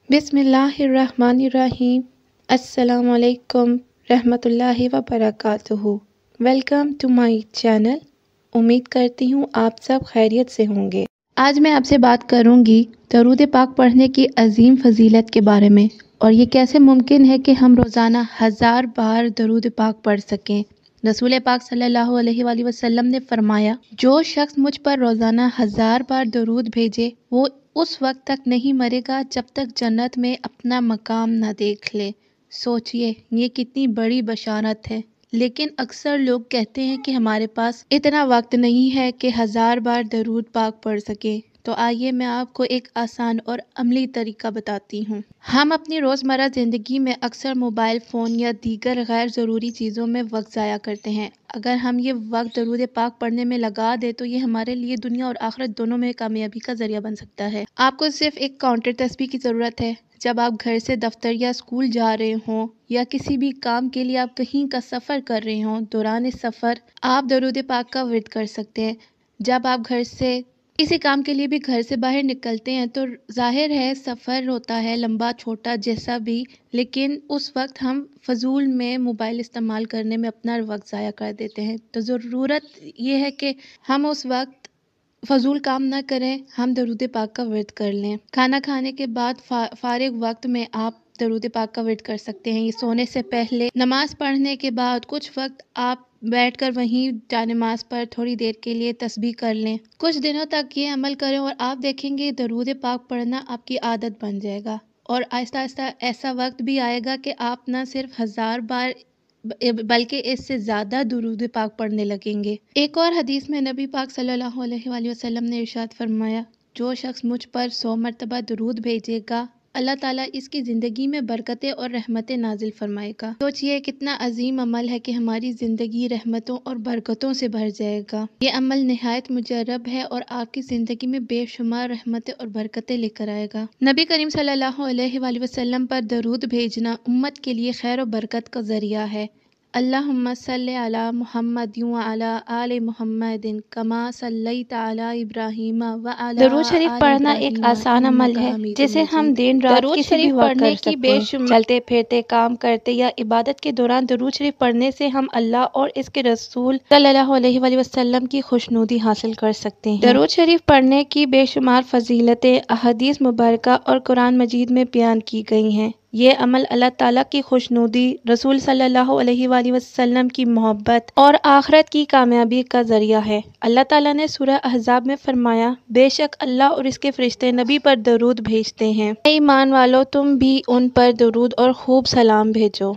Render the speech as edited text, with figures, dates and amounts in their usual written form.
बिस्मिल्लाहिर्रहमानिर्रहीम। अस्सलाम वालेकुम रहमतुल्लाहि व बरकातुहू। Welcome to my channel. उम्मीद करती हूँ आप सब खैरियत से होंगे। आज मैं आपसे बात करूँगी दरूद पाक पढ़ने की अजीम फजीलत के बारे में, और ये कैसे मुमकिन है कि हम रोज़ाना 1000 बार दरूद पाक पढ़ सकें। रसूल पाक सल्लल्लाहु अलैहि वसल्लम ने फरमाया, जो शख्स मुझ पर रोज़ाना 1000 बार दरूद भेजे वो उस वक्त तक नहीं मरेगा जब तक जन्नत में अपना मकाम न देख ले। सोचिए ये कितनी बड़ी बशारत है। लेकिन अक्सर लोग कहते हैं कि हमारे पास इतना वक्त नहीं है कि 1000 बार दरूद पाक पढ़ सके। तो आइए मैं आपको एक आसान और अमली तरीका बताती हूँ। हम अपनी रोज़मर्रा ज़िंदगी में अक्सर मोबाइल फ़ोन या दीगर गैर ज़रूरी चीज़ों में वक्त ज़ाया करते हैं। अगर हम ये वक्त दरूद पाक पढ़ने में लगा दे तो ये हमारे लिए दुनिया और आखिरत दोनों में कामयाबी का ज़रिया बन सकता है। आपको सिर्फ एक काउंटर तस्बीह की ज़रूरत है। जब आप घर से दफ्तर या स्कूल जा रहे हों या किसी भी काम के लिए आप कहीं का सफ़र कर रहे हों, दौरान इस सफ़र आप दरूद पाक का विर्द कर सकते हैं। जब आप घर से किसी काम के लिए भी घर से बाहर निकलते हैं तो जाहिर है सफ़र होता है लंबा छोटा जैसा भी, लेकिन उस वक्त हम फजूल में मोबाइल इस्तेमाल करने में अपना वक्त ज़ाया कर देते हैं। तो ज़रूरत ये है कि हम उस वक्त फजूल काम ना करें, हम दरूद पाक का विर्द कर लें। खाना खाने के बाद फारिग वक्त में आप दरूद पाक का विर्द कर सकते हैं। ये सोने से पहले, नमाज पढ़ने के बाद कुछ वक्त आप बैठकर वहीं जानमाज पर थोड़ी देर के लिए तस्बीह कर लें। कुछ दिनों तक ये अमल करें और आप देखेंगे दरूद पाक पढ़ना आपकी आदत बन जाएगा। और आहिस्ता आहिस्ता ऐसा वक्त भी आएगा कि आप ना सिर्फ 1000 बार बल्कि इससे ज़्यादा दरूद पाक पढ़ने लगेंगे। एक और हदीस में नबी पाक सल्लल्लाहु अलैहि वसल्लम ने इरशाद फरमाया, जो शख्स मुझ पर 100 मरतबा दरूद भेजेगा अल्लाह ताला इसकी ज़िंदगी में बरकतें और रहमतें नाजिल फरमाएगा। सोचिए कितना अजीम अमल है कि हमारी ज़िंदगी रहमतों और बरकतों से भर जाएगा। ये अमल निहायत मुजर्रब है और आपकी ज़िंदगी में बेशुमार रहमतें और बरकतें लेकर आएगा। नबी करीम सल्लल्लाहु अलैहि वसल्लम पर दरूद भेजना उम्मत के लिए खैर और बरकत का ज़रिया है। अल्लाहुम्मा सल्लि अला मुहम्मद व अला आले मुहम्मदिन कमा सल्लैता अला इब्राहीम व अला दरूद शरीफ पढ़ना एक आसान अमल है जिसे हम दिन रात किसी भी वक्त कर सकते हैं। चलते फिरते, काम करते या इबादत के दौरान दरूद शरीफ पढ़ने से हम अल्लाह और इसके रसूल सल्लल्लाहु अलैहि वसल्लम की खुशनुदी हासिल कर सकते हैं। दरूद शरीफ पढ़ने की बेशुमार फजीलतें अहदीस मुबारका और कुरान मजीद में बयान की गई हैं। ये अमल अल्लाह ताला की खुशनुदी, रसूल सल्लल्लाहु अलैहि वसल्लम की मोहब्बत और आखिरत की कामयाबी का जरिया है। अल्लाह ताला ने सूरह अहज़ाब में फरमाया, बेशक अल्लाह और इसके फरिश्ते नबी पर दरूद भेजते हैं। ईमान वालों, तुम भी उन पर दरूद और खूब सलाम भेजो।